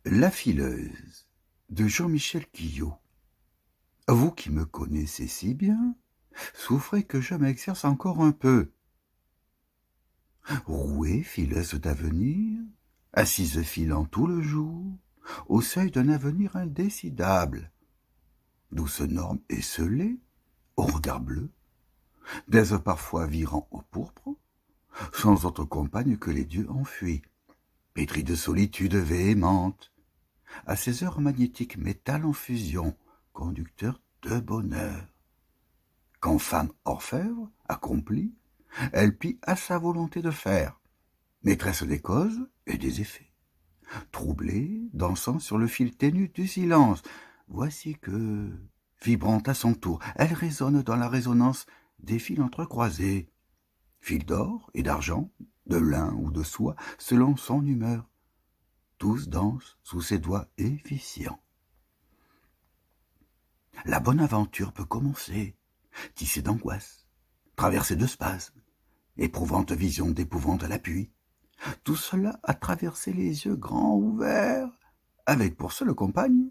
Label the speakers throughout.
Speaker 1: La fileuse de Jean-Michel Quillot. Vous qui me connaissez si bien, souffrez que je m'exerce encore un peu. Rouée, fileuse d'avenir, assise filant tout le jour, au seuil d'un avenir indécidable. Douce norme esselée, au regard bleu, d'aise parfois virant au pourpre, sans autre compagne que les dieux enfuis, pétrie de solitude véhémente, à ces heures magnétiques métal en fusion, conducteur de bonheur. Quand femme orfèvre, accomplie, elle plie à sa volonté de faire, maîtresse des causes et des effets. Troublée, dansant sur le fil ténu du silence, voici que, vibrante à son tour, elle résonne dans la résonance des fils entrecroisés, fils d'or et d'argent, de lin ou de soie, selon son humeur. Tous dansent sous ses doigts efficients. La bonne aventure peut commencer, tissée d'angoisse, traversée de spasmes, éprouvante vision d'épouvante à l'appui. Tout cela a traversé les yeux grands ouverts, avec pour seule compagne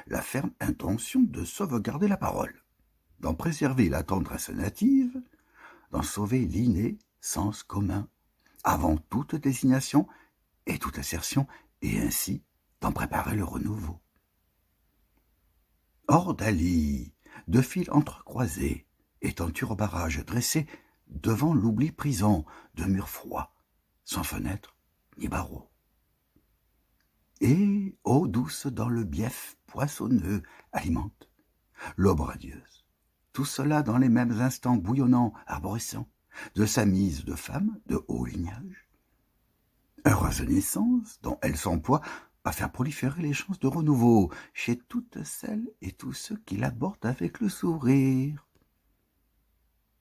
Speaker 1: la ferme intention de sauvegarder la parole, d'en préserver la tendresse native, d'en sauver l'inné sens commun, avant toute désignation et toute assertion, et ainsi d'en préparer le renouveau. Ordalie, de fils entrecroisés, et tentures au barrage dressées devant l'oubli prison de murs froids, sans fenêtre ni barreaux. Et, eau douce dans le bief poissonneux, alimente l'aube radieuse. Tout cela dans les mêmes instants bouillonnants, arborescents, de sa mise de femme de haut lignage. Heureuse naissance dont elle s'emploie à faire proliférer les chances de renouveau chez toutes celles et tous ceux qui l'abordent avec le sourire.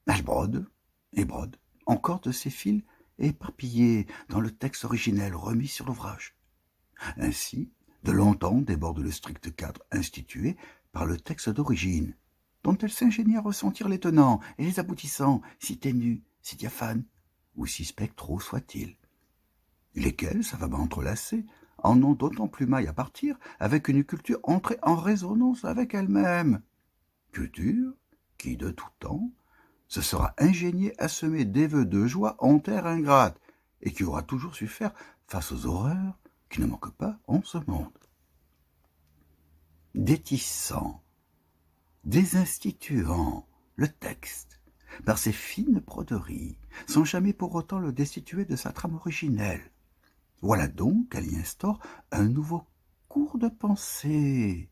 Speaker 1: Elle brode et brode encore de ces fils éparpillés dans le texte originel remis sur l'ouvrage. Ainsi, de longtemps déborde le strict cadre institué par le texte d'origine, dont elle s'ingénie à ressentir les tenants et les aboutissants, si ténus, si diaphanes, ou si spectraux soient-ils, lesquels, savamment entrelacés, en ont d'autant plus maille à partir avec une culture entrée en résonance avec elle-même. Culture qui, de tout temps, se sera ingéniée à semer des vœux de joie en terre ingrate, et qui aura toujours su faire face aux horreurs qui ne manquent pas en ce monde. Détissant, désinstituant le texte, par ses fines broderies, sans jamais pour autant le destituer de sa trame originelle. Voilà donc qu'elle y instaure un nouveau cours de pensée,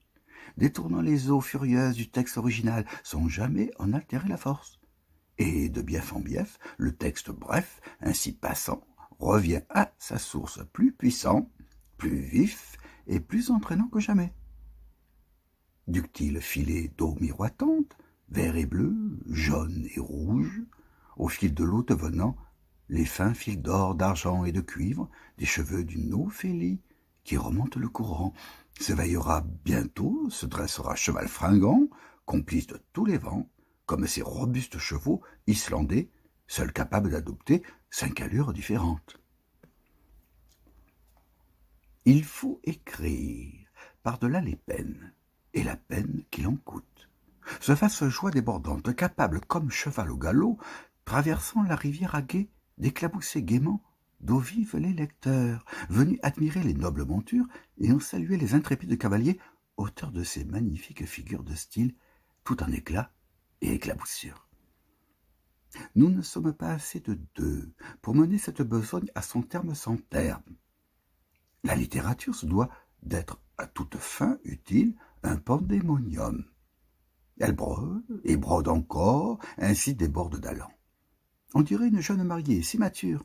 Speaker 1: détournant les eaux furieuses du texte original, sans jamais en altérer la force. Et de bief en bief, le texte bref, ainsi passant, revient à sa source plus puissant, plus vif et plus entraînant que jamais. Ductile filet d'eau miroitante, vert et bleu, jaune et rouge, au fil de l'eau devenant les fins fils d'or, d'argent et de cuivre des cheveux d'une Ophélie qui remonte le courant, s'éveillera bientôt, se dressera cheval fringant, complice de tous les vents, comme ces robustes chevaux islandais, seuls capables d'adopter 5 allures différentes. Il faut écrire par-delà les peines, et la peine qu'il en coûte. Se fasse joie débordante, capable, comme cheval au galop, traversant la rivière à gué, d'éclabousser gaiement d'eau vive les lecteurs, venus admirer les nobles montures et en saluer les intrépides cavaliers, auteurs de ces magnifiques figures de style, tout en éclat et éclaboussure. Nous ne sommes pas assez de deux pour mener cette besogne à son terme sans terme. La littérature se doit d'être à toute fin utile un pandémonium. Elle brode et brode encore, ainsi déborde d'allant. On dirait une jeune mariée si mature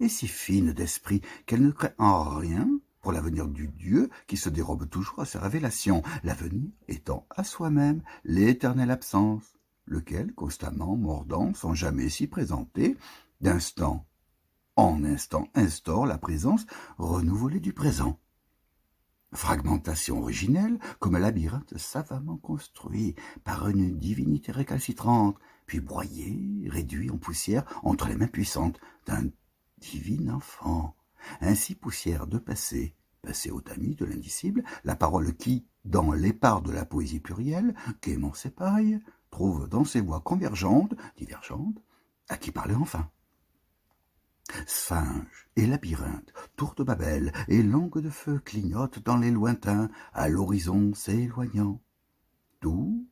Speaker 1: et si fine d'esprit qu'elle ne craint en rien pour l'avenir du Dieu qui se dérobe toujours à ses révélations, l'avenir étant à soi-même l'éternelle absence, lequel, constamment mordant sans jamais s'y présenter, d'instant en instant instaure la présence renouvelée du présent. Fragmentation originelle, comme un labyrinthe savamment construit par une divinité récalcitrante, puis broyé, réduit en poussière entre les mains puissantes d'un divin enfant, ainsi poussière de passé, passé au tamis de l'indicible, la parole qui, dans l'épars de la poésie plurielle, qu'aimant ses pailles, trouve dans ses voix convergentes, divergentes, à qui parler enfin. Sphinge et labyrinthe, tour de Babel et langue de feu clignotent dans les lointains, à l'horizon s'éloignant. Tout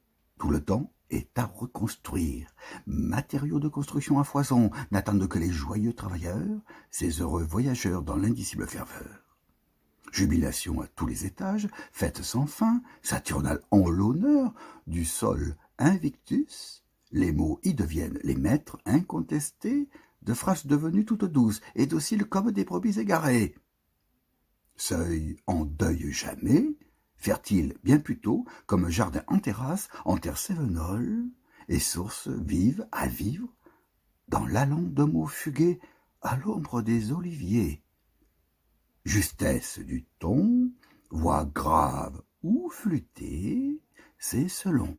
Speaker 1: le temps est à reconstruire. Matériaux de construction à foison n'attendent que les joyeux travailleurs, ces heureux voyageurs dans l'indicible ferveur. Jubilation à tous les étages, fête sans fin, Saturnale en l'honneur du sol Invictus, les mots y deviennent les maîtres incontestés de phrases devenues toutes douces et dociles comme des brebis égarées. Seuil en deuil jamais, fertile bien plus tôt, comme jardin en terrasse, en terre sévenole, et source vive à vivre, dans l'allant de mots fugués à l'ombre des oliviers. Justesse du ton, voix grave ou flûtée, c'est selon.